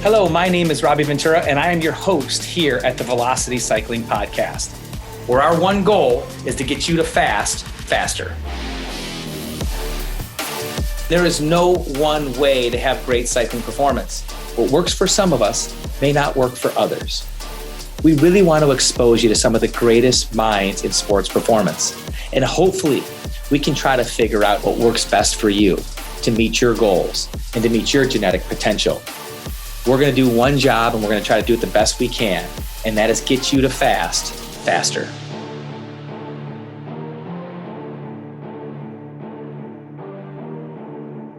Hello, my name is Robbie Ventura, and I am your host here at the Velocity Cycling Podcast, where our one goal is to get you to fast faster. There is no one way to have great cycling performance. What works for some of us may not work for others. We really want to expose you to some of the greatest minds in sports performance, and hopefully we can try to figure out what works best for you to meet your goals and to meet your genetic potential. We're going to do one job, and we're going to try to do it the best we can, and that is get you to fast faster.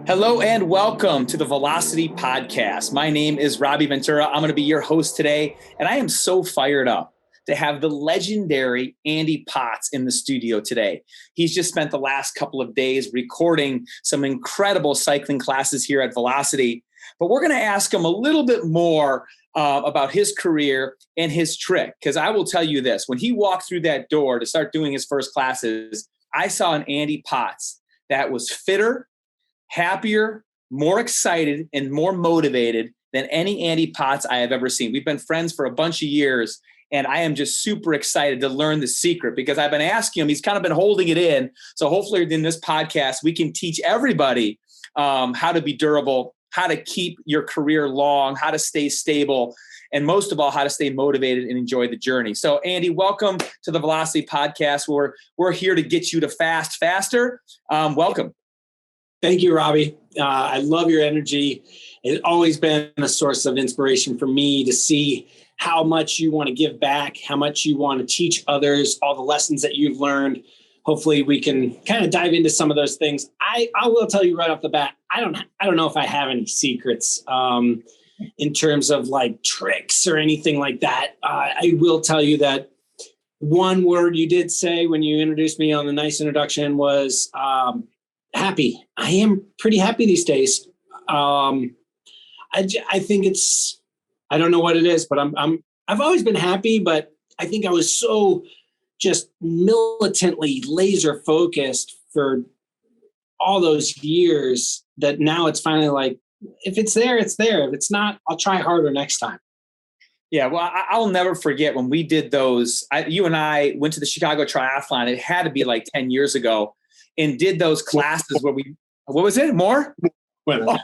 Hello and welcome to the Velocity Podcast. My name is Robbie Ventura. I'm going to be your host today, and I am so fired up to have the legendary Andy Potts in the studio today. He's just spent the last couple of days recording some incredible cycling classes here at Velocity. But we're going to ask him a little bit more about his career and his trick. Because I will tell you this, when he walked through that door to start doing his first classes, I saw an Andy Potts that was fitter, happier, more excited, and more motivated than any Andy Potts I have ever seen. We've been friends for a bunch of years, and I am just super excited to learn the secret because I've been asking him. He's kind of been holding it in. So hopefully in this podcast, we can teach everybody how to be durable, how to keep your career long, how to stay stable, and most of all, how to stay motivated and enjoy the journey. So Andy, welcome to the Velocity Podcast, where we're here to get you to fast faster. Welcome. Thank you, Robbie. I love your energy. It's always been a source of inspiration for me to see how much you want to give back, how much you want to teach others, all the lessons that you've learned. Hopefully we can kind of dive into some of those things. I will tell you right off the bat, I don't know if I have any secrets in terms of like tricks or anything like that. I will tell you that one word you did say when you introduced me on the nice introduction was happy. I am pretty happy these days. I think it's, I don't know what it is, but I've always been happy, but I think I was so just militantly laser focused for all those years that now it's finally like, if it's there, it's there. If it's not, I'll try harder next time. Yeah, well, I'll never forget when we did those. You and I went to the Chicago Triathlon. It had to be like 10 years ago, and did those classes where what was it? More? Oh,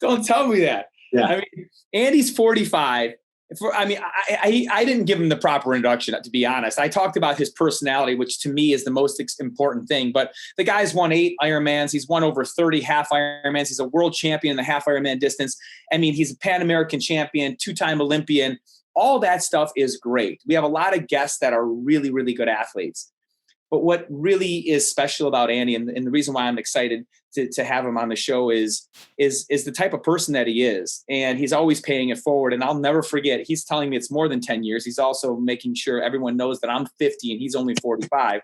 don't tell me that. Yeah. I mean, Andy's 45. I didn't give him the proper introduction, to be honest. I talked about his personality, which to me is the most important thing. But the guy's won 8 Ironmans. He's won over 30 half Ironmans. He's a world champion in the half Ironman distance. I mean, he's a Pan American champion, 2-time Olympian. All that stuff is great. We have a lot of guests that are really, really good athletes. But what really is special about Andy, and the reason why I'm excited to have him on the show is the type of person that he is. And he's always paying it forward. And I'll never forget, he's telling me it's more than 10 years. He's also making sure everyone knows that I'm 50 and he's only 45.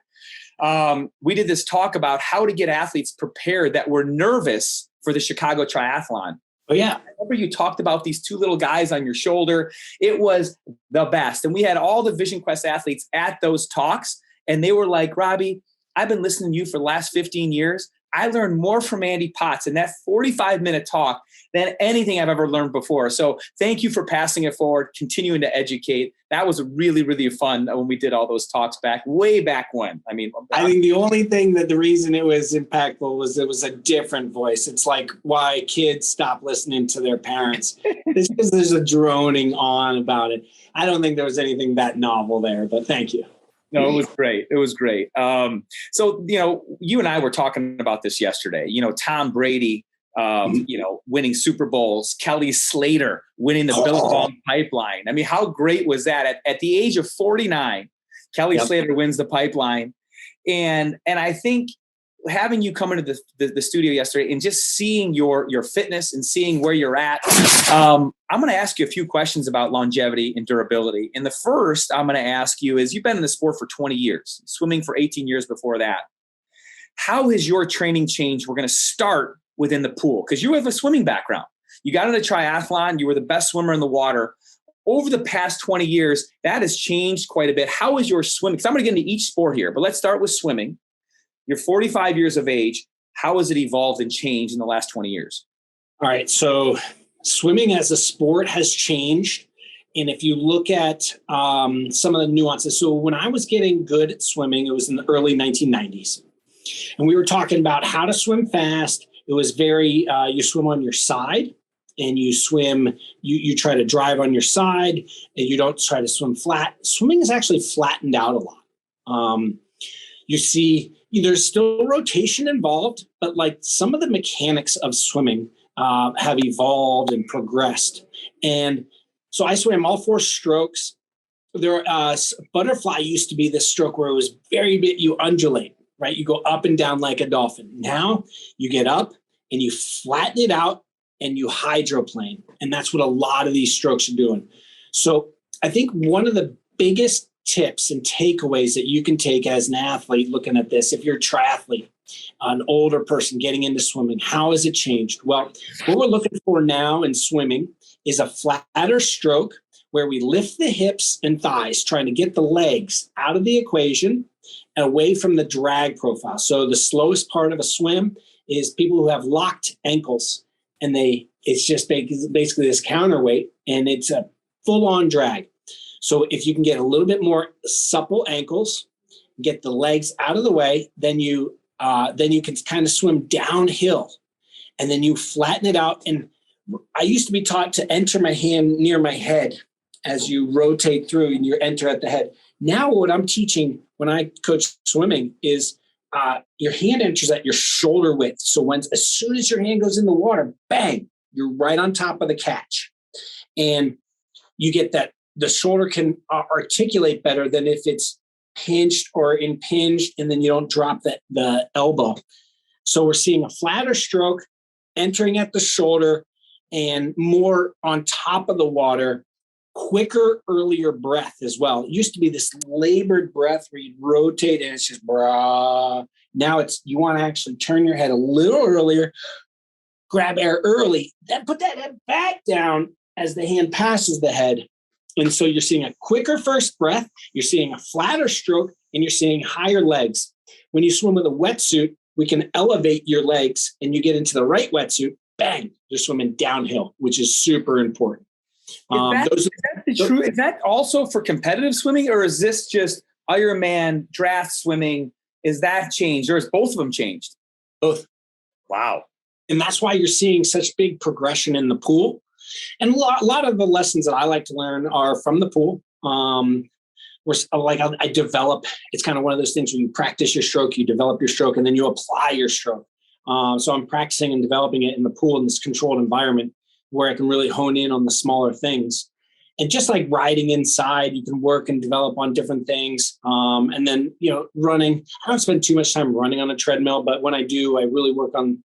We did this talk about how to get athletes prepared that were nervous for the Chicago Triathlon. Oh, yeah. I remember you talked about these 2 little guys on your shoulder. It was the best. And we had all the Vision Quest athletes at those talks. And they were like, Robbie, I've been listening to you for the last 15 years. I learned more from Andy Potts in that 45-minute talk than anything I've ever learned before. So thank you for passing it forward, continuing to educate. That was really, really fun when we did all those talks way back when. I mean, I think the only thing that the reason it was impactful was it was a different voice. It's like why kids stop listening to their parents. It's because there's a droning on about it. I don't think there was anything that novel there, but thank you. No, it was great. It was great. So, you and I were talking about this yesterday. Tom Brady, winning Super Bowls, Kelly Slater winning the Billabong Pipeline. I mean, how great was that? At the age of 49, Kelly Slater wins the Pipeline. And I think having you come into the studio yesterday and just seeing your fitness and seeing where you're at, I'm going to ask you a few questions about longevity and durability. And the first I'm going to ask you is, you've been in the sport for 20 years, swimming for 18 years before that. How has your training changed? We're going to start within the pool because you have a swimming background. You got into triathlon. You were the best swimmer in the water. Over the past 20 years, that has changed quite a bit. How is your swimming? Because I'm going to get into each sport here, but let's start with swimming. You're 45 years of age. How has it evolved and changed in the last 20 years? All right. So Swimming as a sport has changed. And if you look at some of the nuances, so when I was getting good at swimming, it was in the early 1990s. And we were talking about how to swim fast. It was very, you swim on your side and you swim, you try to drive on your side and you don't try to swim flat. Swimming is actually flattened out a lot. You see, there's still rotation involved, but like some of the mechanics of swimming have evolved and progressed. And so I swam all 4 strokes. Butterfly used to be this stroke where it was very big, you undulate, right? You go up and down like a dolphin. Now you get up and you flatten it out and you hydroplane. And that's what a lot of these strokes are doing. So I think one of the biggest tips and takeaways that you can take as an athlete looking at this, if you're a triathlete, an older person getting into swimming, how has it changed? Well, what we're looking for now in swimming is a flatter stroke where we lift the hips and thighs, trying to get the legs out of the equation and away from the drag profile. So the slowest part of a swim is people who have locked ankles, and it's just basically this counterweight, and it's a full-on drag. So if you can get a little bit more supple ankles, get the legs out of the way, then you can kind of swim downhill, and then you flatten it out. And I used to be taught to enter my hand near my head as you rotate through and you enter at the head. Now what I'm teaching when I coach swimming is your hand enters at your shoulder width. So as soon as your hand goes in the water, bang, you're right on top of the catch. And you get that the shoulder can articulate better than if it's pinched or impinged, and then you don't drop the elbow. So we're seeing a flatter stroke entering at the shoulder and more on top of the water, quicker, earlier breath as well. It used to be this labored breath where you'd rotate and it's just brah. Now you want to actually turn your head a little earlier, grab air early, then put that head back down as the hand passes the head. And so you're seeing a quicker first breath, you're seeing a flatter stroke, and you're seeing higher legs. When you swim with a wetsuit, we can elevate your legs and you get into the right wetsuit, bang, you're swimming downhill, which is super important. Is that also for competitive swimming, or is this just Ironman draft swimming? Is that changed, or is both of them changed? Both. Wow. And that's why you're seeing such big progression in the pool. And a lot of the lessons that I like to learn are from the pool. I develop, it's kind of one of those things where you practice your stroke, you develop your stroke, and then you apply your stroke. So I'm practicing and developing it in the pool in this controlled environment where I can really hone in on the smaller things. And just like riding inside, you can work and develop on different things. And then, running, I don't spend too much time running on a treadmill, but when I do, I really work on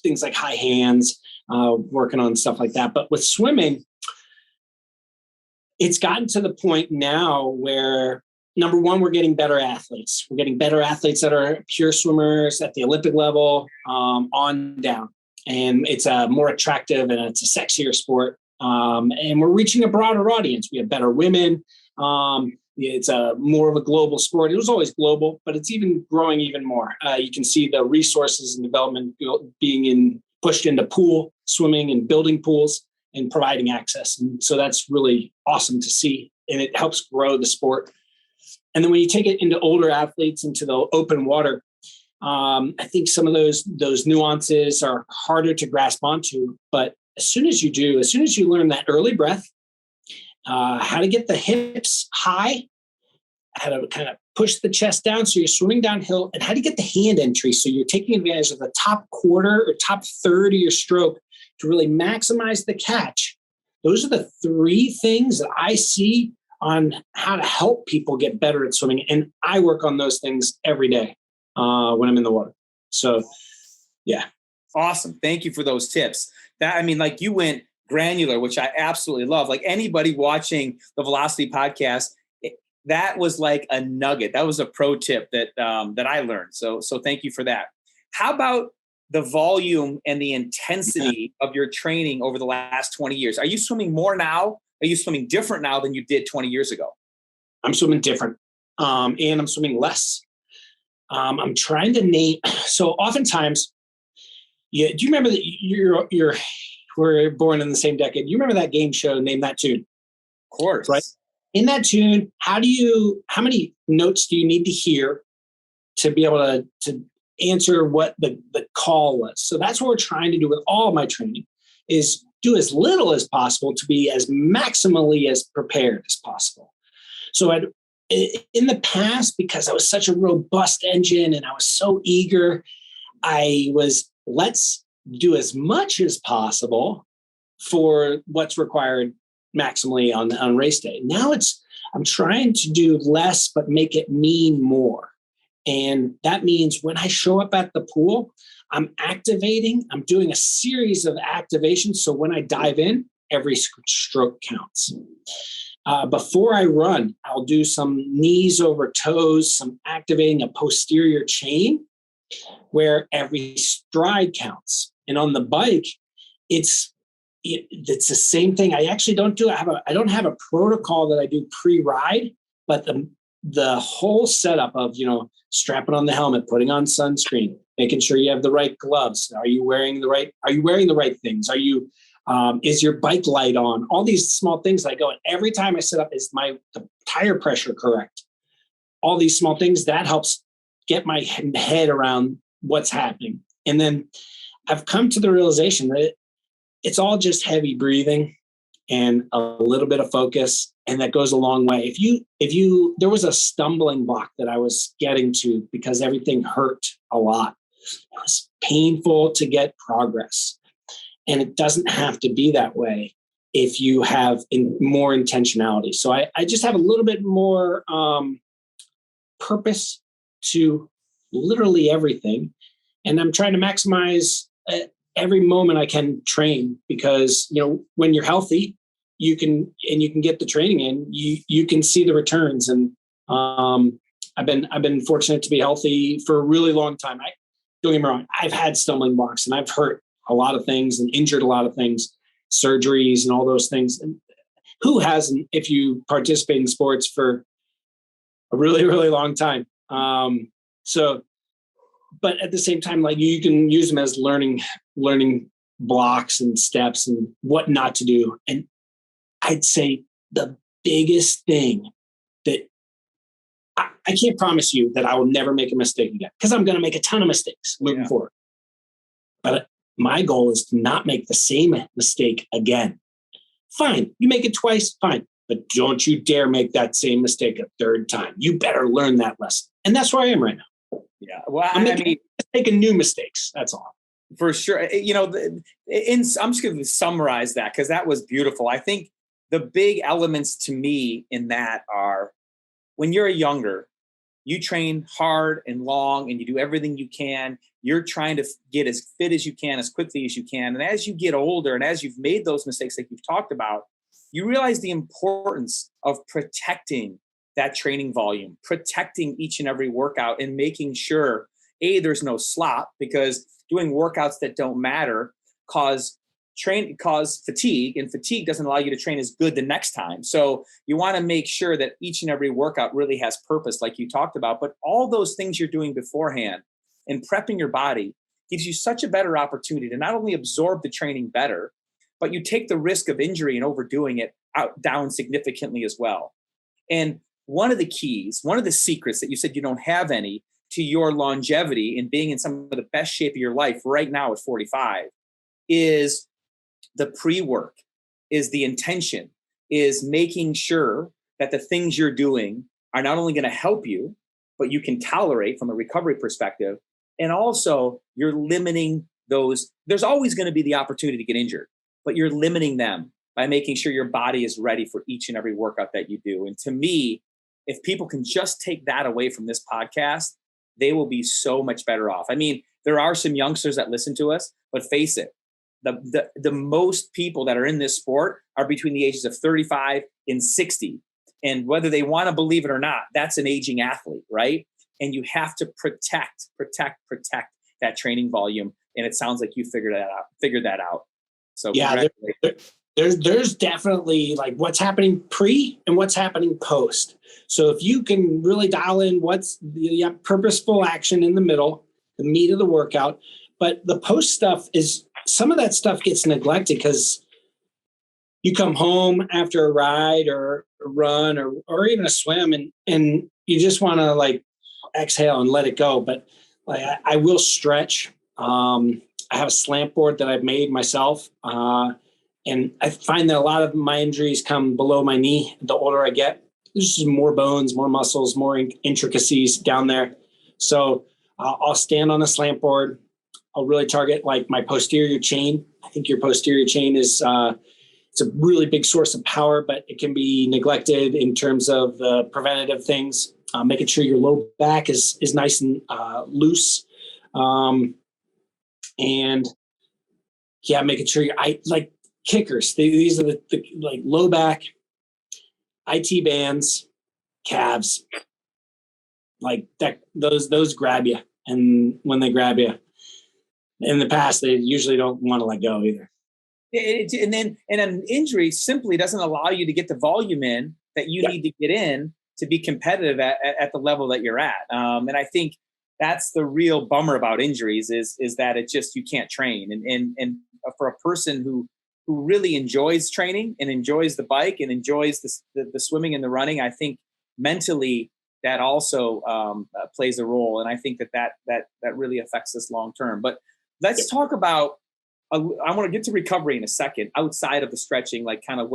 things like high hands, working on stuff like that. But with swimming, it's gotten to the point now where, number one, we're getting better athletes. We're getting better athletes that are pure swimmers at the Olympic level, on down. And it's a more attractive and it's a sexier sport. And we're reaching a broader audience. We have better women. It's more of a global sport. It was always global, but it's even growing even more. You can see the resources and development being pushed into pool swimming and building pools and providing access. And so that's really awesome to see. And it helps grow the sport. And then when you take it into older athletes, into the open water, I think some of those nuances are harder to grasp onto. But as soon as you learn that early breath, how to get the hips high, how to kind of push the chest down so you're swimming downhill, and how to get the hand entry so you're taking advantage of the top quarter or top third of your stroke to really maximize the catch. Those are the 3 things that I see on how to help people get better at swimming. And I work on those things every day when I'm in the water. So, yeah. Awesome. Thank you for those tips. Like you went granular, which I absolutely love. Like anybody watching the Velocity podcast, that was like a nugget. That was a pro tip that I learned. So thank you for that. How about the volume and the intensity of your training over the last 20 years? Are you swimming more now? Are you swimming different now than you did 20 years ago? I'm swimming different. And I'm swimming less. I'm trying to name. So oftentimes, do you remember that were born in the same decade. You remember that game show, Name That Tune? Of course. Right. In that tune, how many notes do you need to hear to be able to answer what the call was? So that's what we're trying to do with all of my training, is do as little as possible to be as maximally as prepared as possible. So in the past, because I was such a robust engine and I was so eager, let's do as much as possible for what's required maximally on race day. Now I'm trying to do less, but make it mean more. And that means when I show up at the pool, I'm doing a series of activations. So when I dive in, every stroke counts. Before I run, I'll do some knees over toes, some activating a posterior chain where every stride counts. And on the bike, it's the same thing. I actually don't have a protocol that I do pre-ride, but the whole setup of, strapping on the helmet, putting on sunscreen, making sure you have the right gloves. Are you wearing the right things? Is your bike light on? All these small things I go, and every time I set up, is the tire pressure correct? All these small things, that helps get my head around what's happening. And then I've come to the realization that it's all just heavy breathing and a little bit of focus, and that goes a long way. There was a stumbling block that I was getting to because everything hurt a lot. It was painful to get progress, and it doesn't have to be that way if you have more intentionality. So I just have a little bit more purpose to literally everything, and I'm trying to maximize every moment I can train, because when you're healthy, you can get the training in, you can see the returns. And I've been fortunate to be healthy for a really long time. Don't get me wrong, I've had stumbling blocks and I've hurt a lot of things and injured a lot of things, surgeries and all those things. And who hasn't, if you participate in sports for a really, really long time? But at the same time, like, you can use them as learning blocks and steps and what not to do. And I'd say the biggest thing that I can't promise you that I will never make a mistake again, because I'm going to make a ton of mistakes moving forward. But my goal is to not make the same mistake again. Fine, you make it twice, fine. But don't you dare make that same mistake a third time. You better learn that lesson. And that's where I am right now. Yeah. Well, I'm making new mistakes. That's all. For sure. I'm just going to summarize that, because that was beautiful. I think the big elements to me in that are, when you're younger, you train hard and long and you do everything you can. You're trying to get as fit as you can, as quickly as you can. And as you get older and as you've made those mistakes like you've talked about, you realize the importance of protecting that training volume, protecting each and every workout, and making sure, there's no slop, because doing workouts that don't matter cause fatigue, and fatigue doesn't allow you to train as good the next time. So you want to make sure that each and every workout really has purpose, like you talked about. But all those things you're doing beforehand and prepping your body gives you such a better opportunity to not only absorb the training better, but you take the risk of injury and overdoing it down significantly as well. And one of the keys, one of the secrets that you said you don't have any to your longevity and being in some of the best shape of your life right now at 45 is the pre-work, is the intention, is making sure that the things you're doing are not only going to help you, but you can tolerate from a recovery perspective. And also you're limiting those. There's always going to be the opportunity to get injured, but you're limiting them by making sure your body is ready for each and every workout that you do. And to me, if people can just take that away from this podcast, they will be so much better off. I mean, there are some youngsters that listen to us, but face it, the most people that are in this sport are between the ages of 35 and 60. And whether they want to believe it or not, that's an aging athlete, right? And you have to protect that training volume. And it sounds like you figured that out. So yeah, there's definitely like what's happening pre and what's happening post. So if you can really dial in what's the purposeful action in the middle, the meat of the workout, but the post stuff is some of that stuff gets neglected because you come home after a ride or a run or even a swim and you just want to like exhale and let it go. But like I will stretch. I have a slant board that I've made myself. And I find that a lot of my injuries come below my knee. The older I get, there's just more bones, more muscles, more intricacies down there. So I'll stand on a slant board. I'll really target like my posterior chain. I think your posterior chain is it's a really big source of power, but it can be neglected in terms of preventative things. Making sure your low back is nice and loose, and yeah, making sure like kickers. These are the like low back, IT bands, calves, like that. Those grab you, and when they grab you, in the past they usually don't want to let go either. And an injury simply doesn't allow you to get the volume in that you need to get in to be competitive at the level that you're at. And I think that's the real bummer about injuries is that it just, you can't train. And for a person who really enjoys training and enjoys the bike and enjoys the swimming and the running, I think mentally that also plays a role. And I think that really affects us long term. But let's talk about, I want to get to recovery in a second, outside of the stretching, like kind of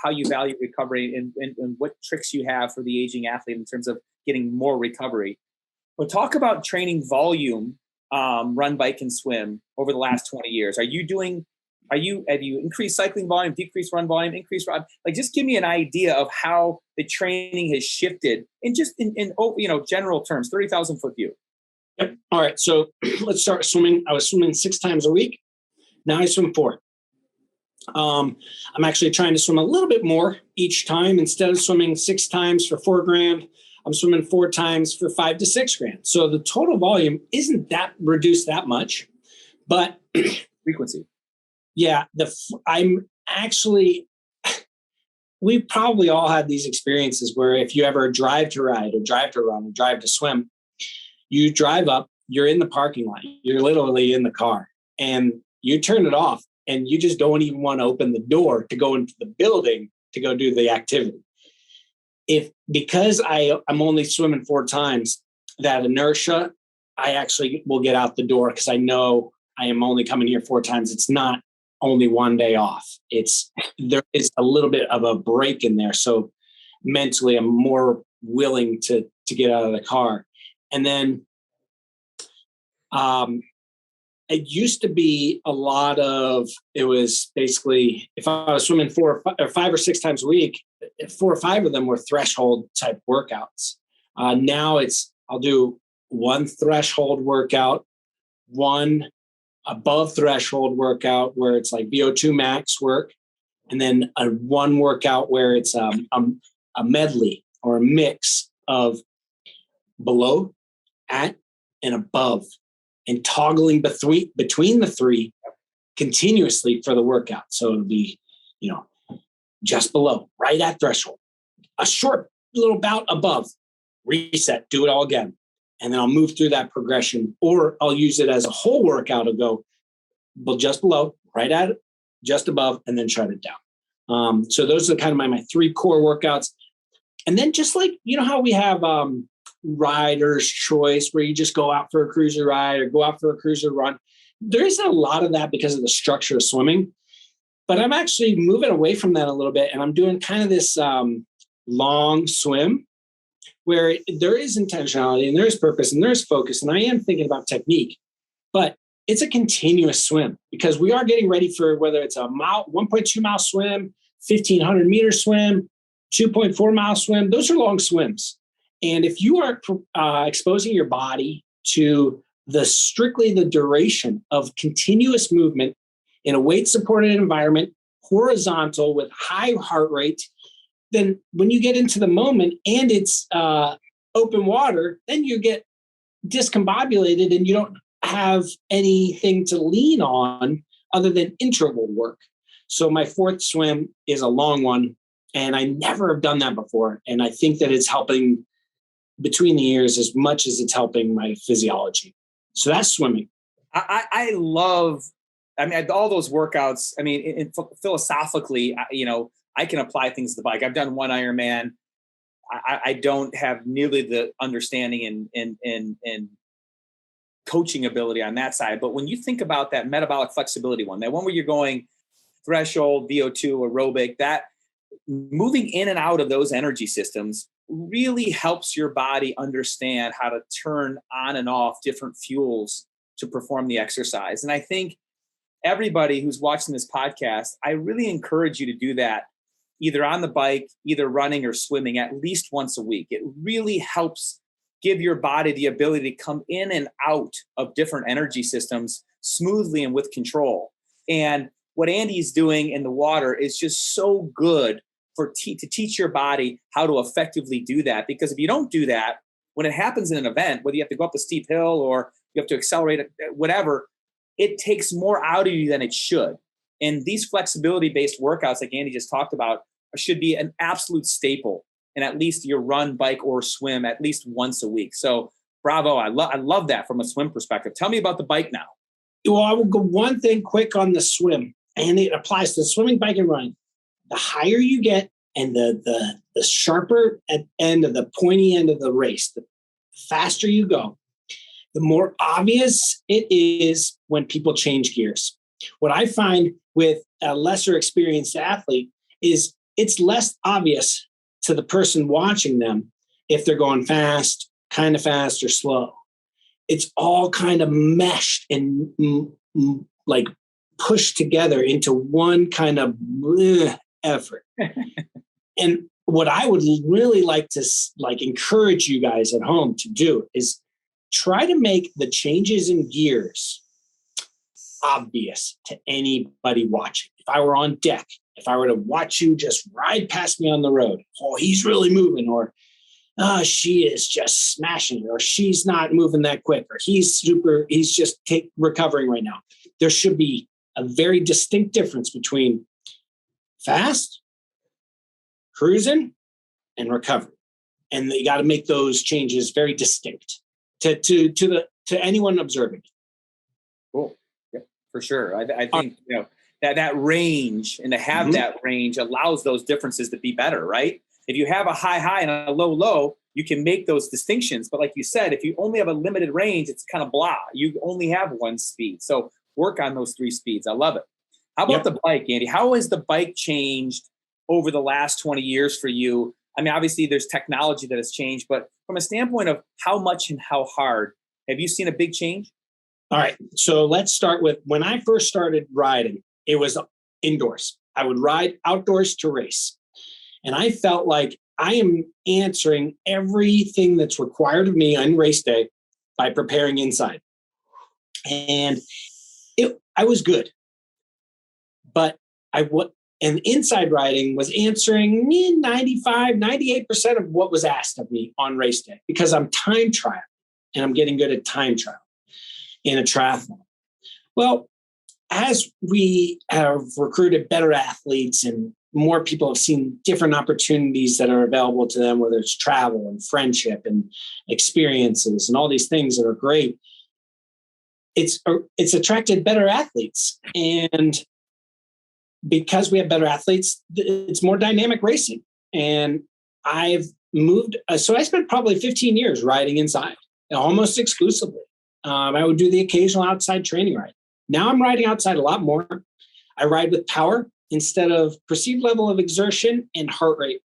how you value recovery and what tricks you have for the aging athlete in terms of getting more recovery. But talk about training volume, run, bike, and swim over the last 20 years. Have you increased cycling volume, decreased run volume, increased run? Like, just give me an idea of how the training has shifted in general terms, 30,000 foot view. Yep. All right. So let's start swimming. I was swimming 6 times a week. Now I swim 4. I'm actually trying to swim a little bit more each time. Instead of swimming 6 times for $4,000, I'm swimming 4 times for $5,000 to $6,000. So the total volume isn't that reduced that much, but frequency. Yeah, I'm actually. We've probably all had these experiences where if you ever drive to ride or drive to run or drive to swim, you drive up, you're in the parking lot, you're literally in the car, and you turn it off and you just don't even want to open the door to go into the building to go do the activity. Because I'm only swimming 4 times, that inertia, I actually will get out the door because I know I am only coming here 4 times. It's not only one day off. There is a little bit of a break in there. So mentally I'm more willing to get out of the car. And then it used to be a lot of, it was basically, if I was swimming 5 or 6 times a week, 4 or 5 of them were threshold type workouts. Now I'll do 1 threshold workout, 1 above threshold workout where it's like VO2 max work, and then 1 workout where it's a medley or a mix of below, at, and above, and toggling between the 3 continuously for the workout. So it'll be, just below, right at threshold, a short little bout above, reset, do it all again. And then I'll move through that progression, or I'll use it as a whole workout. I'll go, well, just below, right at it, just above, and then shut it down. So those are kind of my 3 core workouts. And then just like, how we have rider's choice where you just go out for a cruiser ride or go out for a cruiser run. There isn't a lot of that because of the structure of swimming, but I'm actually moving away from that a little bit. And I'm doing kind of this long swim where there is intentionality and there's purpose and there's focus. And I am thinking about technique, but it's a continuous swim because we are getting ready for whether it's a 1.2 mile swim, 1,500 meter swim, 2.4 mile swim. Those are long swims. And if you are exposing your body to strictly the duration of continuous movement in a weight supported environment, horizontal with high heart rate, then when you get into the moment and it's open water, then you get discombobulated and you don't have anything to lean on other than interval work. So my 4th swim is a long one, and I never have done that before. And I think that it's helping between the years as much as it's helping my physiology. So that's swimming. I love I mean, all those workouts, I mean, philosophically, I can apply things to the bike. I've done one Ironman. I don't have nearly the understanding and coaching ability on that side. But when you think about that metabolic flexibility one, that one where you're going threshold, VO2, aerobic, that moving in and out of those energy systems really helps your body understand how to turn on and off different fuels to perform the exercise. And I think everybody who's watching this podcast, I really encourage you to do that either on the bike, either running or swimming at least once a week. It really helps give your body the ability to come in and out of different energy systems smoothly and with control. And what Andy's doing in the water is just so good to teach your body how to effectively do that. Because if you don't do that, when it happens in an event, whether you have to go up a steep hill or you have to accelerate it, whatever, it takes more out of you than it should. And these flexibility-based workouts, like Andy just talked about, should be an absolute staple in at least your run, bike, or swim at least once a week. So bravo. I love that from a swim perspective. Tell me about the bike now. Well, I will go one thing quick on the swim, and it applies to swimming, bike, and running. The higher you get and the sharper end of the pointy end of the race, the faster you go, the more obvious it is when people change gears. What I find with a lesser experienced athlete is it's less obvious to the person watching them if they're going fast, kind of fast, or slow. It's all kind of meshed and like pushed together into one kind of effort. And what I would really like to encourage you guys at home to do is try to make the changes in gears obvious to anybody watching. If I were on deck, if I were to watch you just ride past me on the road, oh, he's really moving, or she is just smashing it, or she's not moving that quick, or he's just recovering right now. There should be a very distinct difference between fast, cruising, and recovery. And you got to make those changes very distinct to anyone observing. Cool. Yeah, for sure. I think, that range, and to have that range allows those differences to be better, right? If you have a high and a low, you can make those distinctions. But like you said, if you only have a limited range, it's kind of blah. You only have one speed. So work on those 3 speeds. I love it. How about the bike, Andy? How has the bike changed over the last 20 years for you? I mean, obviously there's technology that has changed, but from a standpoint of how much and how hard, have you seen a big change? All right. So let's start with when I first started riding, it was indoors. I would ride outdoors to race. And I felt like I am answering everything that's required of me on race day by preparing inside. And I was good. But and inside riding was answering 95, 98% of what was asked of me on race day because I'm time trialing and I'm getting good at time trial in a triathlon. Well, as we have recruited better athletes and more people have seen different opportunities that are available to them, whether it's travel and friendship and experiences and all these things that are great, it's attracted better athletes. And because we have better athletes, it's more dynamic racing. And I've moved. So I spent probably 15 years riding inside, almost exclusively. I would do the occasional outside training ride. Now I'm riding outside a lot more. I ride with power instead of perceived level of exertion and heart rate.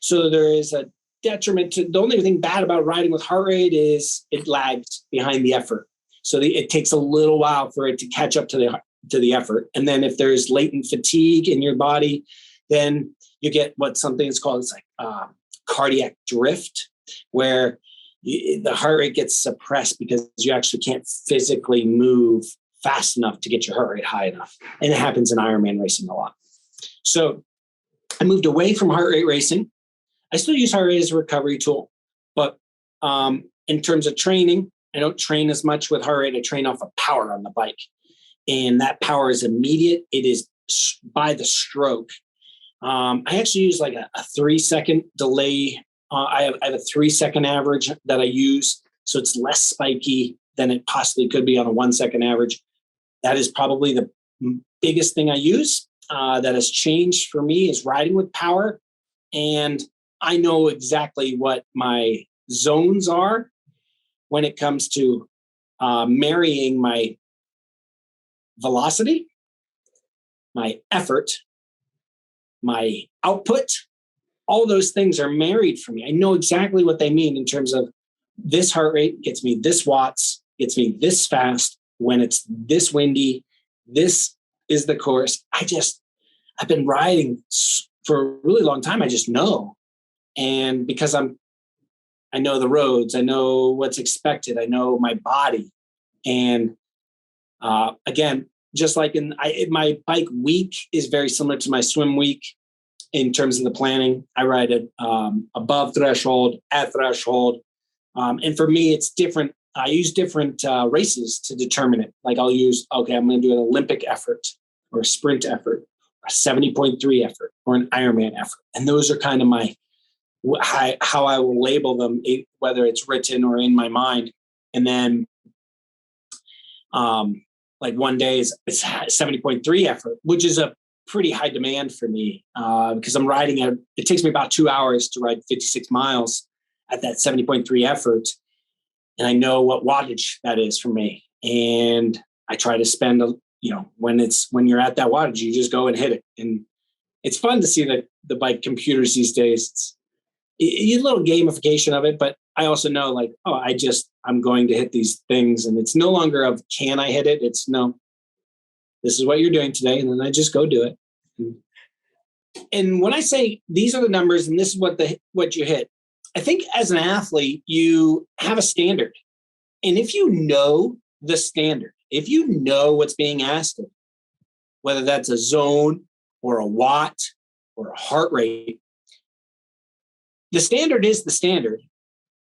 So there is a detriment to the only thing bad about riding with heart rate is it lags behind the effort. So it takes a little while for it to catch up to the effort. And then if there's latent fatigue in your body, then you get what something is called, it's like cardiac drift, where the heart rate gets suppressed because you actually can't physically move fast enough to get your heart rate high enough. And it happens in Ironman racing a lot. So I moved away from heart rate racing. I still use heart rate as a recovery tool, but in terms of training, I don't train as much with heart rate. I train off of power on the bike. And that power is immediate. It is by the stroke. I actually use like a 3-second delay. I have a 3-second average that I use. So it's less spiky than it possibly could be on a 1-second average. That is probably biggest thing I use that has changed for me is riding with power. And I know exactly what my zones are when it comes to marrying my velocity, my effort, my output. All those things are married for me. I know exactly what they mean in terms of this heart rate gets me this watts, gets me this fast when it's this windy. This is the course. I've been riding for a really long time. I just know. And because I know the roads, I know what's expected. I know my body. And again, just like my bike week is very similar to my swim week in terms of the planning. I ride it above threshold, at threshold. And for me, it's different. I use different races to determine it. Like I'm going to do an Olympic effort or a sprint effort, a 70.3 effort or an Ironman effort. And those are kind of how I will label them, whether it's written or in my mind. And then like one day it's 70.3 effort, which is a pretty high demand for me because I'm riding it takes me about 2 hours to ride 56 miles at that 70.3 effort. And I know what wattage that is for me. And I try to spend, when you're at that wattage, you just go and hit it. And it's fun to see the bike computers these days. It's a little gamification of it, but I also know I'm going to hit these things, and it's no longer of, can I hit it? It's no, this is what you're doing today. And then I just go do it. And when I say these are the numbers and this is what you hit, I think as an athlete, you have a standard. And if you know the standard, if you know what's being asked of, whether that's a zone or a watt or a heart rate, the standard is the standard.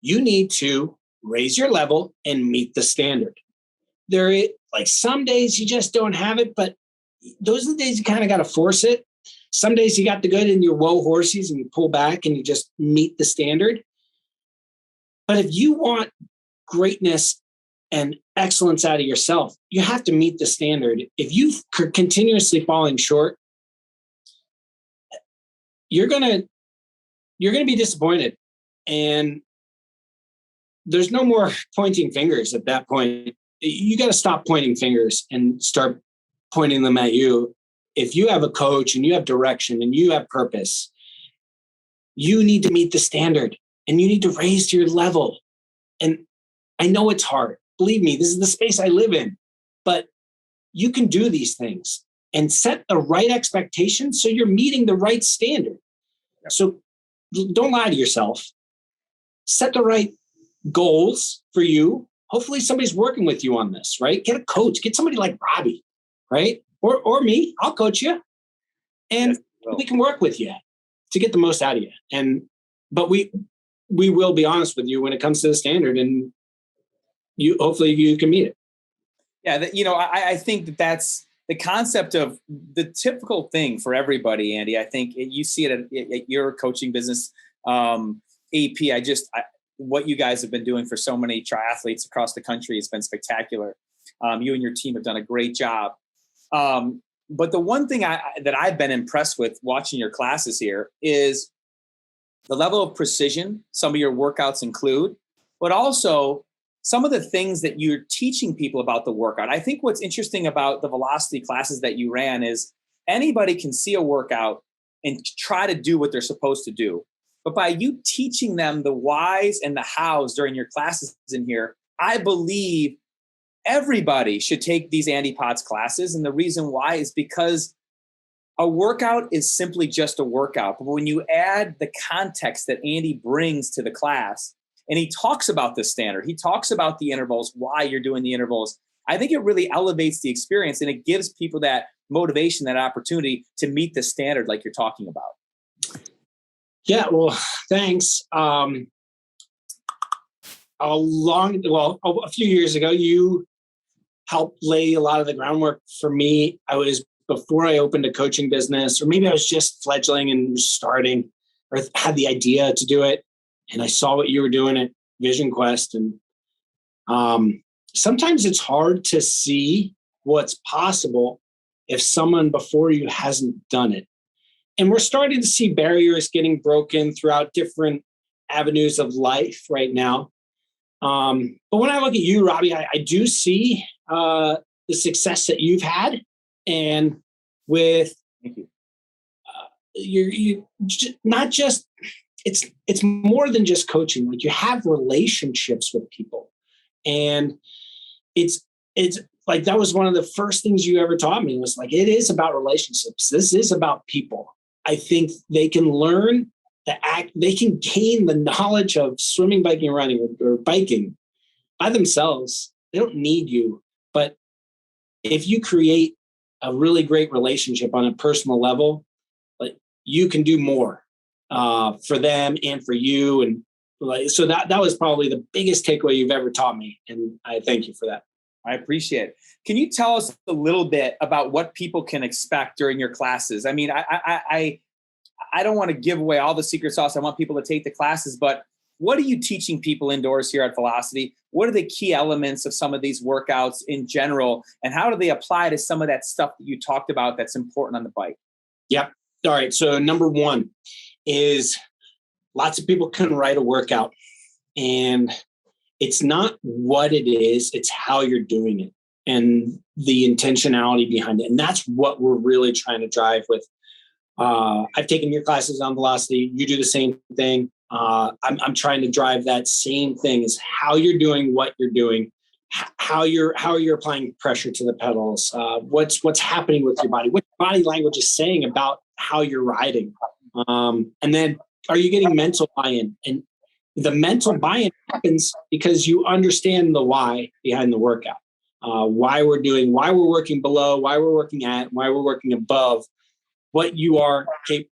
You need to raise your level and meet the standard. Some days you just don't have it, but those are the days you kind of got to force it. Some days you got the good and you're whoa horsies and you pull back and you just meet the standard. But if you want greatness and excellence out of yourself, you have to meet the standard. If you are continuously falling short, you're going to be disappointed. And there's no more pointing fingers at that point. You got to stop pointing fingers and start pointing them at you. If you have a coach and you have direction and you have purpose, you need to meet the standard and you need to raise your level. And I know it's hard. Believe me, this is the space I live in, but you can do these things and set the right expectations so you're meeting the right standard. So don't lie to yourself. Set the right goals for you. Hopefully somebody's working with you on this, right? Get a coach, get somebody like Robbie, right? Or me, I'll coach you. And we can work with you to get the most out of you. But we will be honest with you when it comes to the standard, and hopefully you can meet it. Yeah. I think that's the concept of the typical thing for everybody, Andy. I think you see it at your coaching business, AP. What you guys have been doing for so many triathletes across the country has been spectacular. You and your team have done a great job. But the one thing that I've been impressed with watching your classes here is the level of precision some of your workouts include, but also some of the things that you're teaching people about the workout. I think what's interesting about the velocity classes that you ran is anybody can see a workout and try to do what they're supposed to do. But by you teaching them the whys and the hows during your classes in here, I believe everybody should take these Andy Potts classes. And the reason why is because a workout is simply just a workout. But when you add the context that Andy brings to the class, and he talks about the standard, he talks about the intervals, why you're doing the intervals, I think it really elevates the experience and it gives people that motivation, that opportunity to meet the standard like you're talking about. Yeah, well, thanks. A few years ago, you helped lay a lot of the groundwork for me. Before I opened a coaching business, or maybe I was just fledgling and starting, or had the idea to do it. And I saw what you were doing at Vision Quest. And sometimes it's hard to see what's possible if someone before you hasn't done it. And we're starting to see barriers getting broken throughout different avenues of life right now. But when I look at you, Robbie, I do see the success that you've had, and with Thank you. You not just it's more than just coaching. Like, you have relationships with people, and it's like, that was one of the first things you ever taught me, was like, it is about relationships. This is about people. I think they can learn they can gain the knowledge of swimming, biking, or running, or biking by themselves. They don't need you. But if you create a really great relationship on a personal level, like, you can do more for them and for you. And like, so that was probably the biggest takeaway you've ever taught me. And I thank you for that. I appreciate it. Can you tell us a little bit about what people can expect during your classes? I mean, I don't want to give away all the secret sauce. I want people to take the classes, but what are you teaching people indoors here at Velocity? What are the key elements of some of these workouts in general, and how do they apply to some of that stuff that you talked about that's important on the bike? Yep. All right. So number one is, lots of people can write a workout, and it's not what it is, it's how you're doing it and the intentionality behind it. And that's what we're really trying to drive with. I've taken your classes on Velocity. You do the same thing. I'm trying to drive that same thing, is how you're doing what you're doing, how you're applying pressure to the pedals, what's happening with your body, what your body language is saying about how you're riding. And then, are you getting mental buy-in? And the mental buy-in happens because you understand the why behind the workout, why we're working below, why we're working at, why we're working above what you are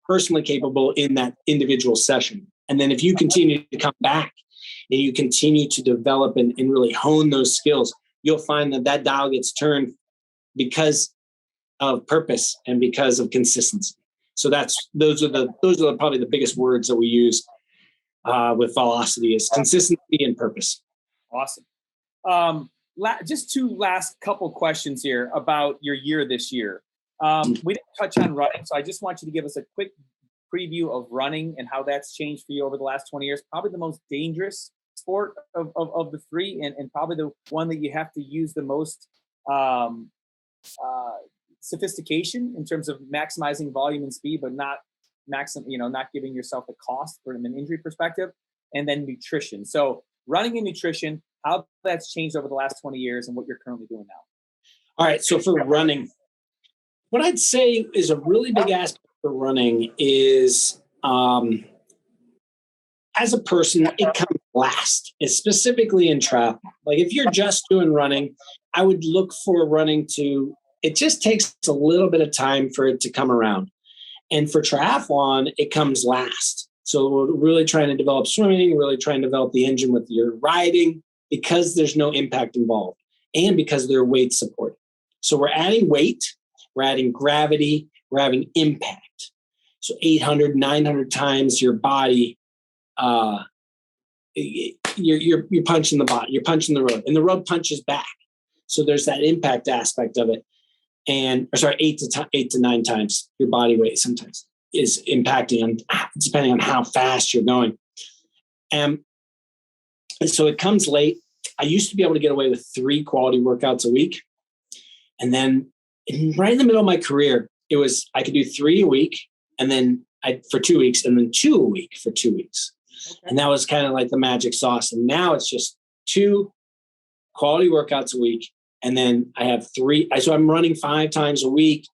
personally capable in that individual session. And then if you continue to come back and you continue to develop and really hone those skills, you'll find that dial gets turned because of purpose and because of consistency. So those are probably the biggest words that we use with Velocity, is consistency and purpose. Awesome. Just two last couple questions here about your year this year. We didn't touch on running, so I just want you to give us a quick preview of running and how that's changed for you over the last 20 years. Probably the most dangerous sport of the three, and probably the one that you have to use the most sophistication in terms of maximizing volume and speed, but not giving yourself the cost from an injury perspective. And then nutrition. So running and nutrition, how that's changed over the last 20 years and what you're currently doing now. All right. So for running, what I'd say is a really big aspect for running is, as a person, it comes last, specifically in triathlon. Like, if you're just doing running, I would look for running it just takes a little bit of time for it to come around. And for triathlon, it comes last. So we're really trying to develop swimming, really trying to develop the engine with your riding, because there's no impact involved and because they're weight supported. So we're adding weight, we're adding gravity, we're having impact. So 800, 900 times your body, you're punching the body, you're punching the road, and the road punches back. So there's that impact aspect of it. And 8 to 9 times your body weight sometimes is impacting depending on how fast you're going. And so it comes late. I used to be able to get away with 3 quality workouts a week. And then right in the middle of my career, I could do 3 a week, and then for 2 weeks, and then 2 a week for 2 weeks. Okay. And that was kind of like the magic sauce. And now it's just 2 quality workouts a week. And then I have 3. So I'm running 5 times a week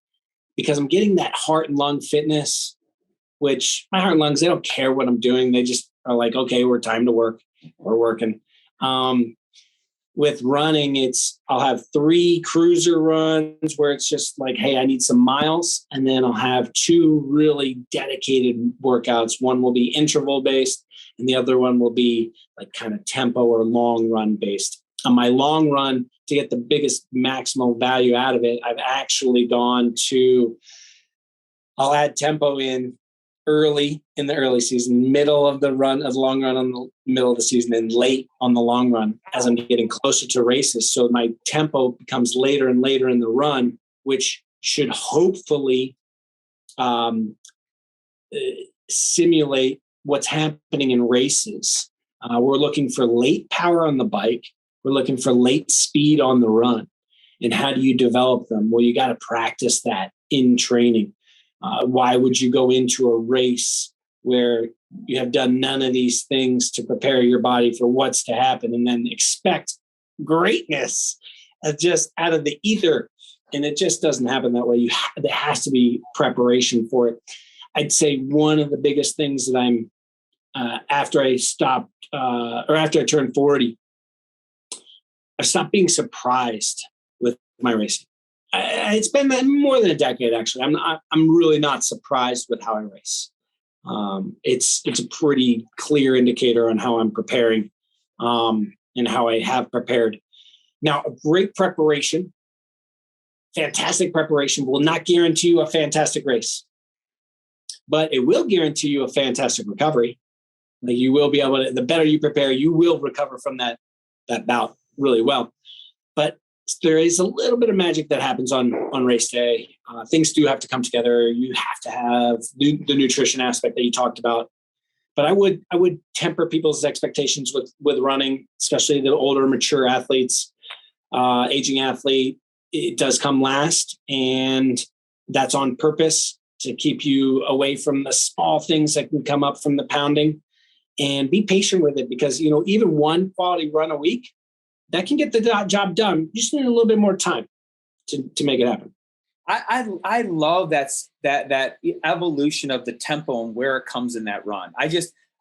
because I'm getting that heart and lung fitness, which my heart and lungs, they don't care what I'm doing. They just are like, okay, we're time to work. We're working. With running, I'll have 3 cruiser runs where it's just like, hey, I need some miles. And then I'll have 2 really dedicated workouts. One will be interval based, and the other one will be like kind of tempo or long run based. On my long run, to get the biggest maximal value out of it, I've actually I'll add tempo in early in the early season, middle of the long run on the middle of the season, and late on the long run as I'm getting closer to races. So my tempo becomes later and later in the run, which should hopefully simulate what's happening in races. We're looking for late power on the bike. We're looking for late speed on the run. And how do you develop them? Well, you got to practice that in training. Why would you go into a race where you have done none of these things to prepare your body for what's to happen and then expect greatness just out of the ether? And it just doesn't happen that way. There has to be preparation for it. I'd say one of the biggest things that I'm after I stopped or after I turned 40, I stopped being surprised with my racing. It's been more than a decade, actually. I'm really not surprised with how I race. It's a pretty clear indicator on how I'm preparing and how I have prepared. Now, a great preparation, fantastic preparation will not guarantee you a fantastic race, but it will guarantee you a fantastic recovery. Like you will be able to, the better you prepare, you will recover from that bout really well. But there is a little bit of magic that happens on race day. Things do have to come together. You have to have the nutrition aspect that you talked about. But I would temper people's expectations with running, especially the older, mature athletes, aging athlete. It does come last, and that's on purpose to keep you away from the small things that can come up from the pounding. And be patient with it, because even one quality run a week, that can get the job done. You just need a little bit more time to make it happen. I love that evolution of the tempo and where it comes in that run.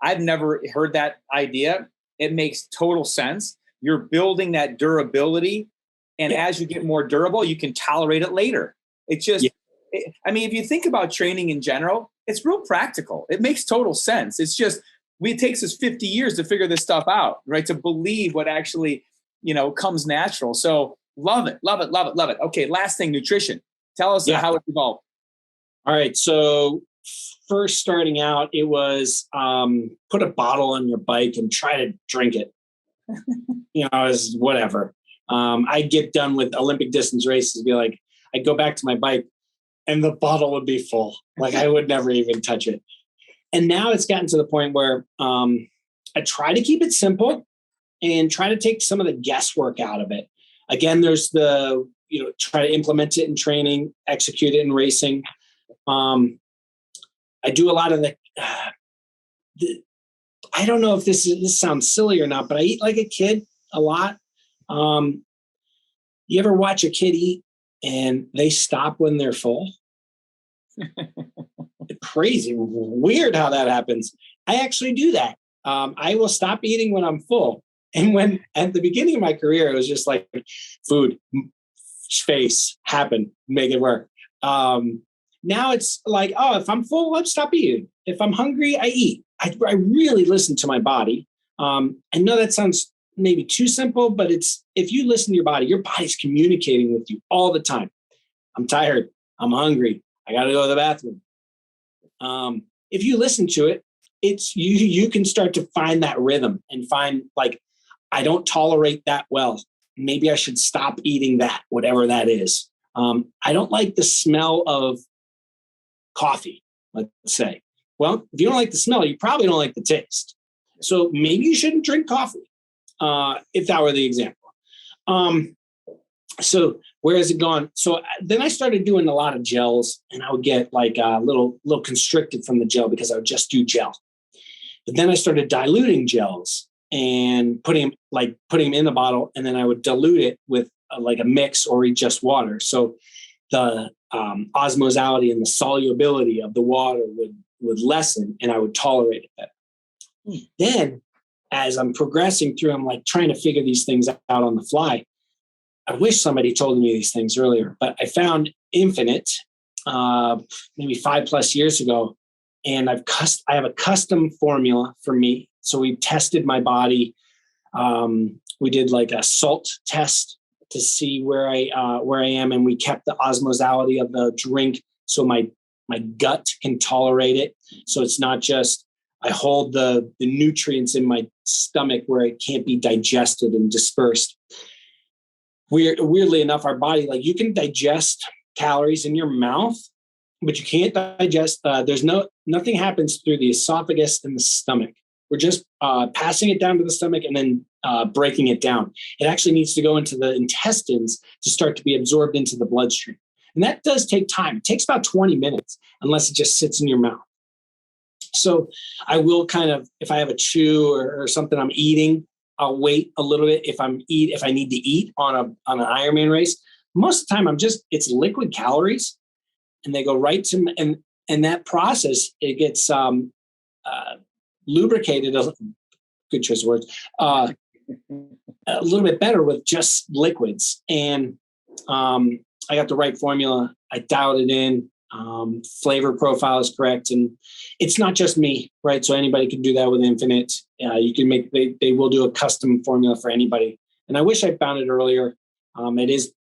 I've never heard that idea. It makes total sense. You're building that durability, and as you get more durable, you can tolerate it later. If you think about training in general, it's real practical. It makes total sense. It's just it takes us 50 years to figure this stuff out, right? To believe what actually comes natural. So love it. Okay, last thing, nutrition. Tell us how it evolved. All right. So first starting out, it was put a bottle on your bike and try to drink it. It was whatever. I'd get done with Olympic distance races, be like, I'd go back to my bike and the bottle would be full. Like I would never even touch it. And now it's gotten to the point where I try to keep it simple and try to take some of the guesswork out of it. Again, there's the, try to implement it in training, execute it in racing. I do a lot of I don't know if this sounds silly or not, but I eat like a kid a lot. You ever watch a kid eat and they stop when they're full? Crazy, weird how that happens. I actually do that. I will stop eating when I'm full. And when at the beginning of my career, it was just like food, face, happen, make it work. Now it's like, if I'm full, let's stop eating. If I'm hungry, I eat. I really listen to my body. I know that sounds maybe too simple, but if you listen to your body's communicating with you all the time. I'm tired. I'm hungry. I got to go to the bathroom. If you listen to it, it's you can start to find that rhythm and find like, I don't tolerate that well. Maybe I should stop eating that, whatever that is. I don't like the smell of coffee, let's say. Well, if you don't like the smell, you probably don't like the taste. So maybe you shouldn't drink coffee, if that were the example. So where has it gone? So then I started doing a lot of gels, and I would get like a little constricted from the gel because I would just do gel. But then I started diluting gels and putting them in the bottle, and then I would dilute it with like a mix or just water. So the osmosality and the solubility of the water would lessen, and I would tolerate it better. Then as I'm progressing through, I'm like trying to figure these things out on the fly. I wish somebody told me these things earlier, but I found Infinite maybe 5+ years ago, and I have a custom formula for me. So we tested my body. We did like a salt test to see where I am, and we kept the osmosality of the drink so my gut can tolerate it. So it's not just I hold the nutrients in my stomach where it can't be digested and dispersed. Weirdly enough, our body, like you can digest calories in your mouth, but you can't digest. Nothing happens through the esophagus and the stomach. We're just passing it down to the stomach and then breaking it down. It actually needs to go into the intestines to start to be absorbed into the bloodstream. And that does take time. It takes about 20 minutes unless it just sits in your mouth. So I will kind of, if I have a chew or something I'm eating, I'll wait a little bit if I need to eat on an Ironman race. Most of the time it's liquid calories and they go right to, and that process, it gets lubricated, good choice of words, a little bit better with just liquids. And I got the right formula. I dialed it in. Flavor profile is correct. And it's not just me, right? So anybody can do that with Infinite. You can they will do a custom formula for anybody. And I wish I found it earlier.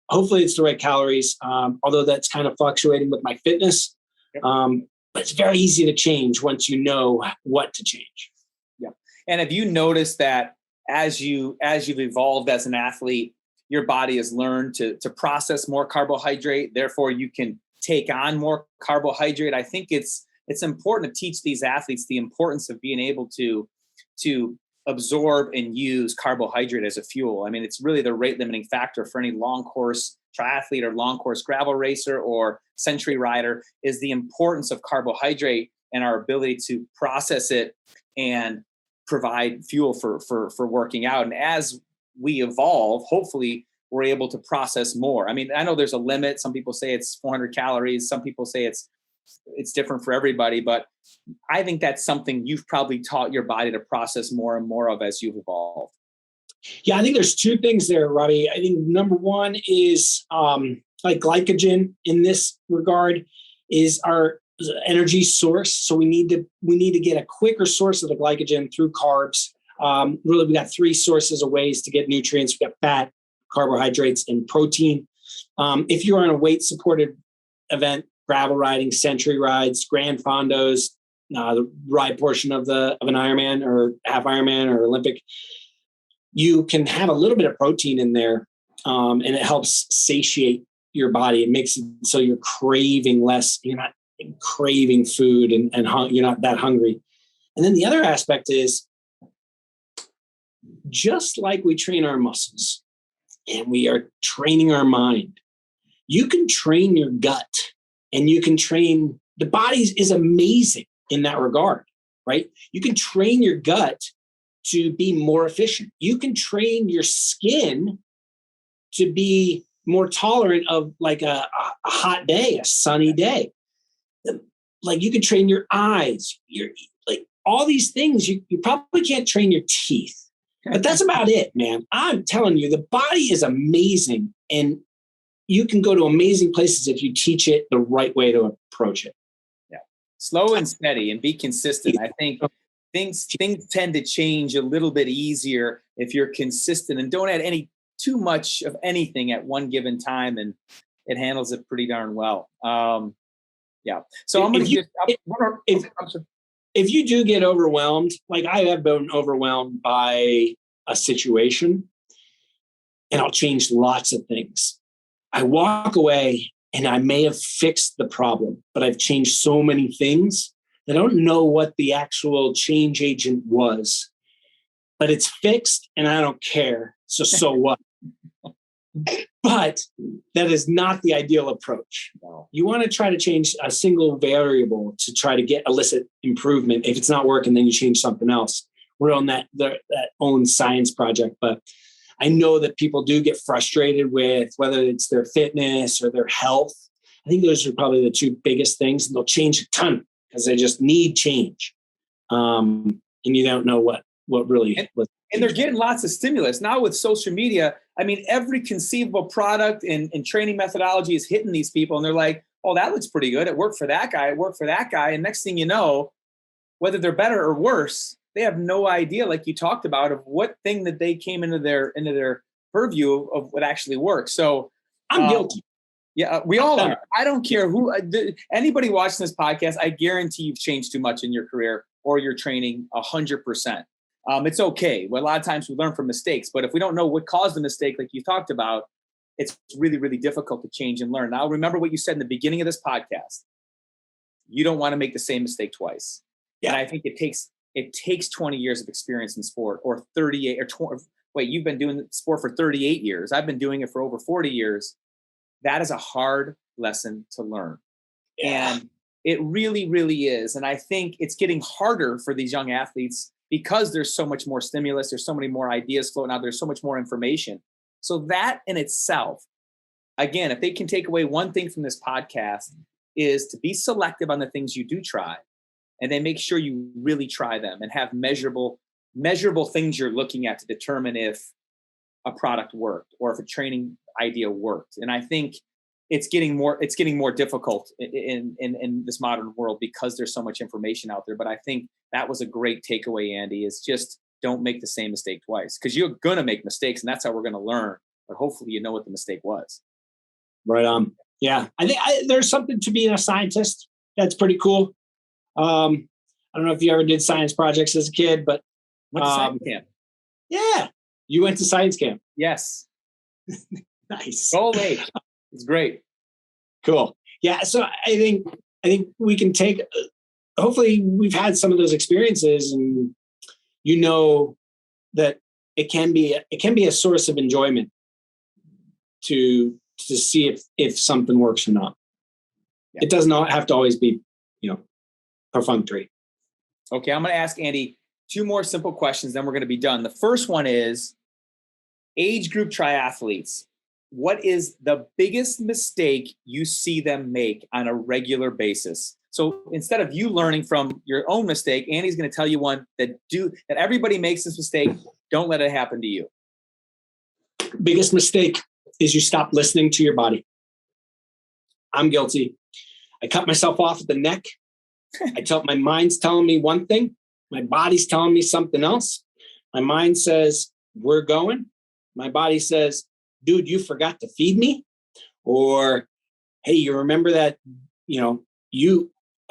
Hopefully it's the right calories. Although that's kind of fluctuating with my fitness. But it's very easy to change once you know what to change. Yeah. And have you noticed that as you've evolved as an athlete, your body has learned to process more carbohydrate, therefore you can take on more carbohydrate? I think it's important to teach these athletes the importance of being able to absorb and use carbohydrate as a fuel. I mean, it's really the rate limiting factor for any long course triathlete or long course gravel racer or century rider, is the importance of carbohydrate and our ability to process it and provide fuel for working out. And as we evolve, hopefully we're able to process more. I mean, I know there's a limit. Some people say it's 400 calories. Some people say it's different for everybody, but I think that's something you've probably taught your body to process more and more of as you've evolved. Yeah, I think there's two things there, Robbie. I think number one is like glycogen in this regard is our energy source. So we need to get a quicker source of the glycogen through carbs. Really, we got three sources of ways to get nutrients. We got fat, carbohydrates, and protein. If you're on a weight supported event, gravel riding, century rides, grand fondos, the ride portion of an Ironman or half Ironman or Olympic, you can have a little bit of protein in there, and it helps satiate your body. It makes it so you're craving less. You're not craving food and you're not that hungry. And then the other aspect is just like we train our muscles and we are training our mind, you can train your gut and you can train the body is amazing in that regard, right? You can train your gut to be more efficient. You can train your skin to be more tolerant of like a hot day, a sunny day. Like you can train your eyes, like all these things. You probably can't train your teeth, but that's about it, man. I'm telling you, the body is amazing, and you can go to amazing places if you teach it the right way to approach it. Yeah, slow and steady, and be consistent. I think things tend to change a little bit easier if you're consistent and don't add too much of anything at one given time, and it handles it pretty darn well. Yeah. So if you do get overwhelmed, like I have been overwhelmed by a situation, and I'll change lots of things. I walk away and I may have fixed the problem, but I've changed so many things. I don't know what the actual change agent was, but it's fixed and I don't care. So what? But that is not the ideal approach. No. You want to try to change a single variable to try to elicit improvement. If it's not working, then you change something else. We're on that own science project, but I know that people do get frustrated with whether it's their fitness or their health. I think those are probably the two biggest things, and they'll change a ton because they just need change. And you don't know what really was. And they're getting lots of stimulus. Now with social media, I mean, every conceivable product and training methodology is hitting these people. And they're like, oh, that looks pretty good. It worked for that guy. It worked for that guy. And next thing you know, whether they're better or worse, they have no idea, like you talked about, of what thing that they came into their purview of what actually works. So I'm guilty. Yeah, we all are. I don't care anybody watching this podcast, I guarantee you've changed too much in your career or your training 100%. It's okay. Well, a lot of times we learn from mistakes, but if we don't know what caused the mistake, like you talked about, it's really, really difficult to change and learn. Now, remember what you said in the beginning of this podcast. You don't want to make the same mistake twice. Yeah. And I think it takes 20 years of experience in sport, or 38 or 20. Wait, you've been doing sport for 38 years. I've been doing it for over 40 years. That is a hard lesson to learn. Yeah. And it really, really is. And I think it's getting harder for these young athletes because there's so much more stimulus. There's so many more ideas floating out. There's so much more information. So that in itself, again, if they can take away one thing from this podcast, is to be selective on the things you do try, and then make sure you really try them and have measurable things you're looking at to determine if a product worked or if a training idea worked. And I think it's getting more difficult in this modern world because there's so much information out there. But I think that was a great takeaway, Andy, is just don't make the same mistake twice, because you're going to make mistakes, and that's how we're going to learn. But hopefully you know what the mistake was. Right on. Yeah. I think there's something to being a scientist. That's pretty cool. I don't know if you ever did science projects as a kid, but went to science camp. Yeah. You went to science camp. Yes. Nice. Gold age. It's great. Cool. Yeah. So I think we can take, hopefully we've had some of those experiences, and you know that it can be a source of enjoyment to see if something works or not. Yeah. It does not have to always be, perfunctory. Okay. I'm going to ask Andy 2 more simple questions, then we're going to be done. The first one is age group triathletes. What is the biggest mistake you see them make on a regular basis? So instead of you learning from your own mistake, Andy's going to tell you one that everybody makes this mistake. Don't let it happen to you. Biggest mistake is you stop listening to your body. I'm guilty. I cut myself off at the neck. My mind's telling me one thing. My body's telling me something else. My mind says, we're going. My body says, dude, you forgot to feed me. Or, hey, you remember that,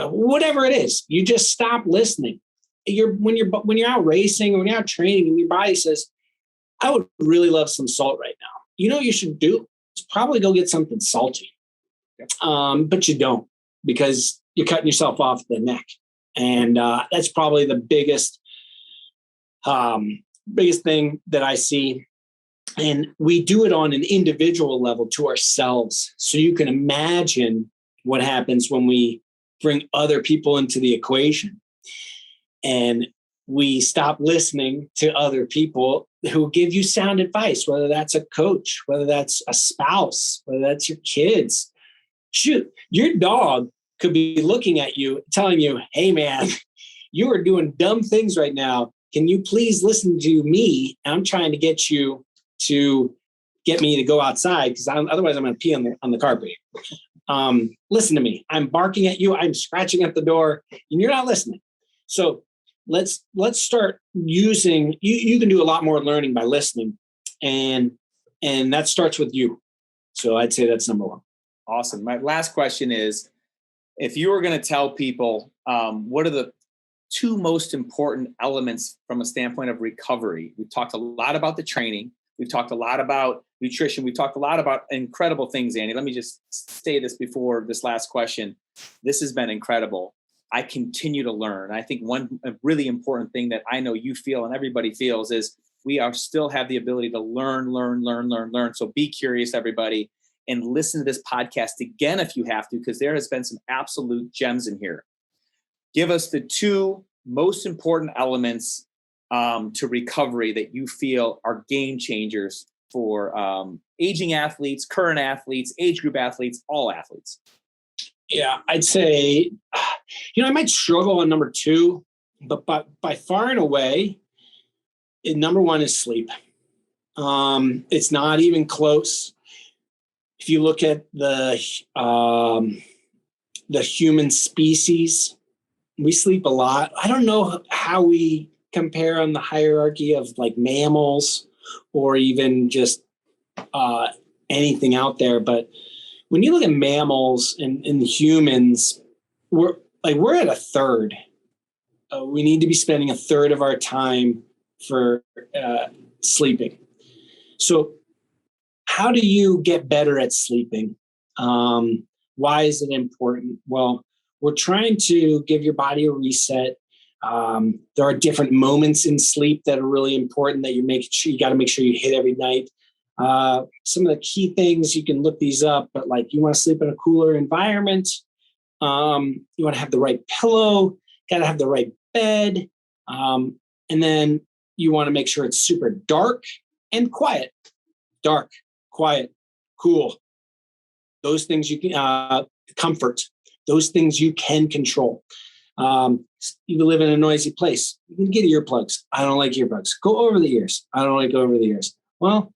whatever it is, you just stop listening. When you're out racing or when you're out training and your body says, I would really love some salt right now. You know what you should do? Is probably go get something salty. But you don't, because you're cutting yourself off at the neck. And that's probably the biggest thing that I see. And we do it on an individual level to ourselves. So you can imagine what happens when we bring other people into the equation and we stop listening to other people who give you sound advice, whether that's a coach, whether that's a spouse, whether that's your kids. Shoot, your dog could be looking at you, telling you, hey, man, you are doing dumb things right now. Can you please listen to me? I'm trying to get you to get me to go outside, because otherwise I'm going to pee on the carpet. Listen to me. I'm barking at you. I'm scratching at the door, and you're not listening. So let's start using. You can do a lot more learning by listening, and that starts with you. So I'd say that's number one. Awesome. My last question is, if you were going to tell people what are the 2 most important elements from a standpoint of recovery? We've talked a lot about the training. We've talked a lot about nutrition. We've talked a lot about incredible things, Andy. Let me just say this before this last question. This has been incredible. I continue to learn. I think one really important thing that I know you feel and everybody feels is we still have the ability to learn. So be curious, everybody, and listen to this podcast again if you have to, because there has been some absolute gems in here. Give us the 2 most important elements to recovery that you feel are game changers for aging athletes, current athletes, age group athletes, all athletes. Yeah, I'd say, I might struggle on number 2, but by far and away, number 1 is sleep. It's not even close. If you look at the human species, we sleep a lot. I don't know how we compare on the hierarchy of like mammals or even just anything out there. But when you look at mammals and humans, we're at a third. We need to be spending a third of our time for sleeping. So how do you get better at sleeping? Why is it important? Well, we're trying to give your body a reset. There are different moments in sleep that are really important that you got to make sure you hit every night. Some of the key things, you can look these up, but like you want to sleep in a cooler environment. You want to have the right pillow, got to have the right bed. And then you want to make sure it's super dark and quiet. Dark, quiet, cool. Those things you can, comfort, those things you can control. You live in a noisy place. You can get earplugs. I don't like earplugs. Go over the ears. I don't like over the ears. Well,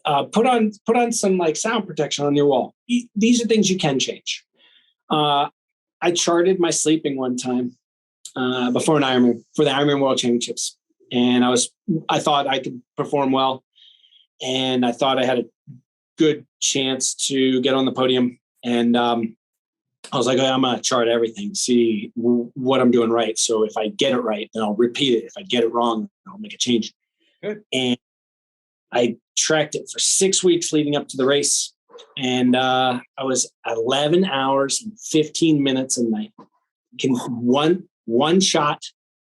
put on some like sound protection on your wall. These are things you can change. I charted my sleeping one time before an Ironman for the Ironman World Championships, and I thought I could perform well, and I thought I had a good chance to get on the podium. And I was like, I'm going to chart everything, see what I'm doing right. So if I get it right, then I'll repeat it. If I get it wrong, I'll make a change. Good. And I tracked it for 6 weeks leading up to the race. And I was 11 hours and 15 minutes a night. One shot,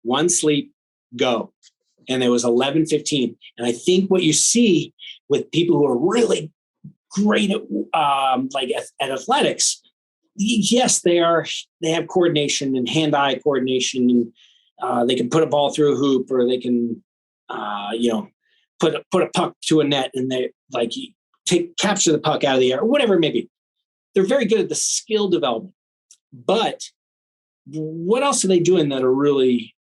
one sleep, go. And it was 11:15. And I think what you see with people who are really great at at athletics, yes, they have coordination and hand-eye coordination, and they can put a ball through a hoop, or they can put a puck to a net, and they like capture the puck out of the air, or whatever it may be. They're very good at the skill development. But what else are they doing that are really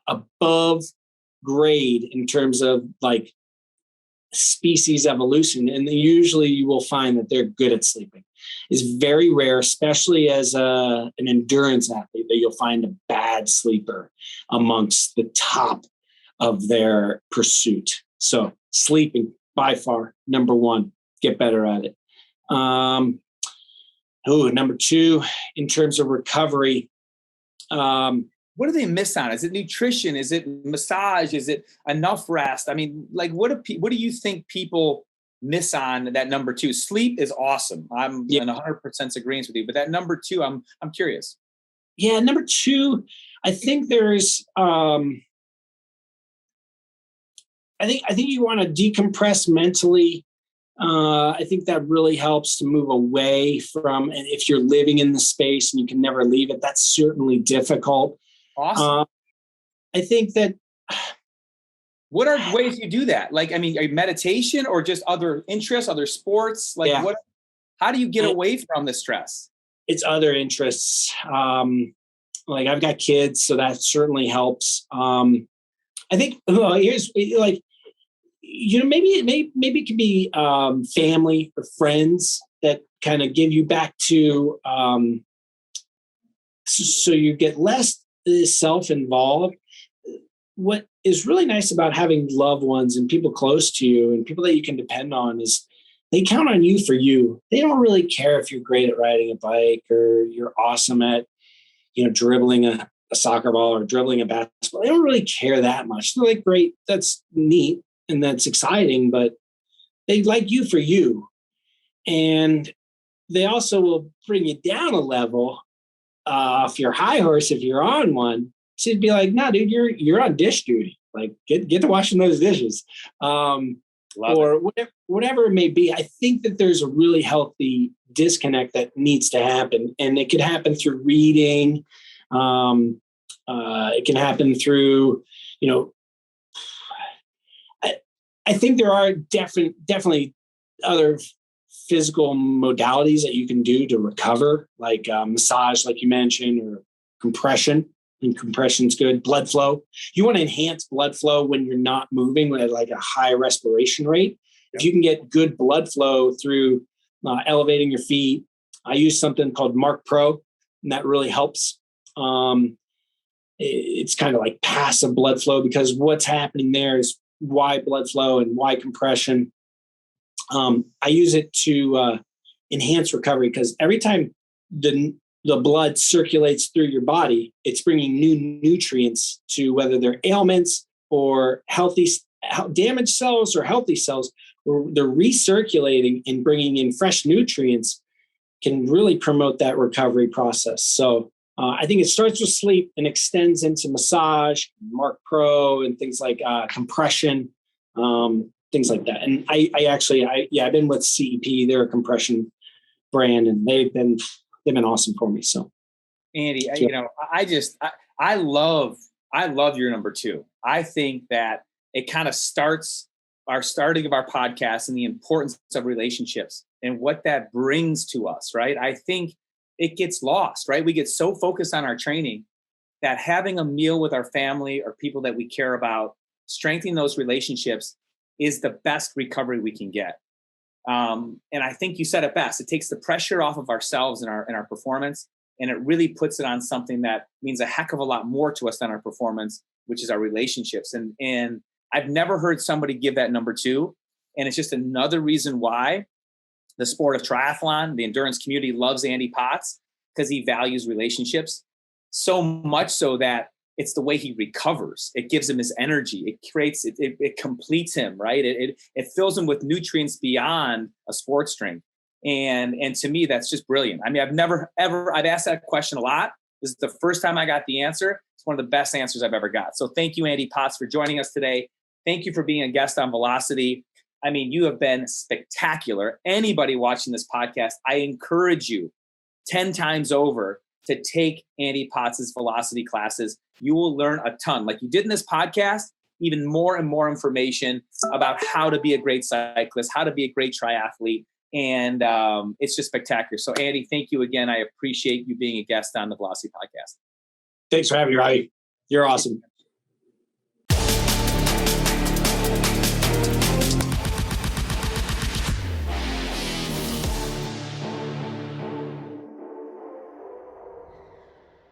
above grade in terms of like species evolution? And usually you will find that they're good at sleeping. It's very rare, especially as an endurance athlete, that you'll find a bad sleeper amongst the top of their pursuit. So sleeping, by far, number one. Get better at it. Number two, in terms of recovery. What do they miss on? Is it nutrition? Is it massage? Is it enough rest? I mean, like, what do you think people miss on that number two? Sleep is awesome. I'm in 100% agreement with you, but that number two, I'm curious. Yeah, number two, I think there's, I think you want to decompress mentally. I think that really helps to move away from, and if you're living in the space and you can never leave it, that's certainly difficult. Awesome. I think that. What are ways you do that? Like, I mean, meditation or just other interests, other sports? Like, how do you get away from the stress? It's other interests. Like I've got kids, so that certainly helps. I think here's like, maybe it could be family or friends that kind of give you back to, so you get less self-involved. What is really nice about having loved ones and people close to you and people that you can depend on is they count on you for you. They don't really care if you're great at riding a bike or you're awesome at, dribbling a soccer ball or dribbling a basketball. They don't really care that much. They're like, great, that's neat and that's exciting, but they like you for you. And they also will bring you down a level off your high horse if you're on one, to be like, nah, dude, you're on dish duty. Like get to washing those dishes. Or whatever it may be. I think that there's a really healthy disconnect that needs to happen. And it could happen through reading. It can happen through, I think there are definitely other physical modalities that you can do to recover, like massage, like you mentioned, or compression. And compression's good. Blood flow. You want to enhance blood flow when you're not moving at like a high respiration rate. Yep. If you can get good blood flow through elevating your feet, I use something called Mark Pro, and that really helps. It's kind of like passive blood flow, because what's happening there is why blood flow and why compression. I use it to enhance recovery, because every time the blood circulates through your body, it's bringing new nutrients to, whether they're ailments or healthy damaged cells or healthy cells, where they're recirculating and bringing in fresh nutrients, can really promote that recovery process. So I think it starts with sleep and extends into massage, Mark Pro, and things like compression, things like that. And I've been with CEP. They're a compression brand, and they've been awesome for me. So, Andy, I love your number 2. I think that it kind of starts our starting of our podcast and the importance of relationships and what that brings to us, right? I think it gets lost, right? We get so focused on our training that having a meal with our family or people that we care about, strengthening those relationships is the best recovery we can get. And I think you said it best. It takes the pressure off of ourselves and our performance, and it really puts it on something that means a heck of a lot more to us than our performance, which is our relationships. And I've never heard somebody give that number 2. And it's just another reason why the sport of triathlon, the endurance community, loves Andy Potts, because he values relationships so much so that it's the way he recovers. It gives him his energy. It completes him, right? It fills him with nutrients beyond a sports drink. And to me, that's just brilliant. I mean, I've asked that question a lot. This is the first time I got the answer. It's one of the best answers I've ever got. So thank you, Andy Potts, for joining us today. Thank you for being a guest on Velocity. I mean, you have been spectacular. Anybody watching this podcast, I encourage you 10 times over to take Andy Potts' Velocity classes. You will learn a ton. Like you did in this podcast, even more and more information about how to be a great cyclist, how to be a great triathlete. And it's just spectacular. So Andy, thank you again. I appreciate you being a guest on the Velocity podcast. Thanks for having me, Robbie. You're awesome.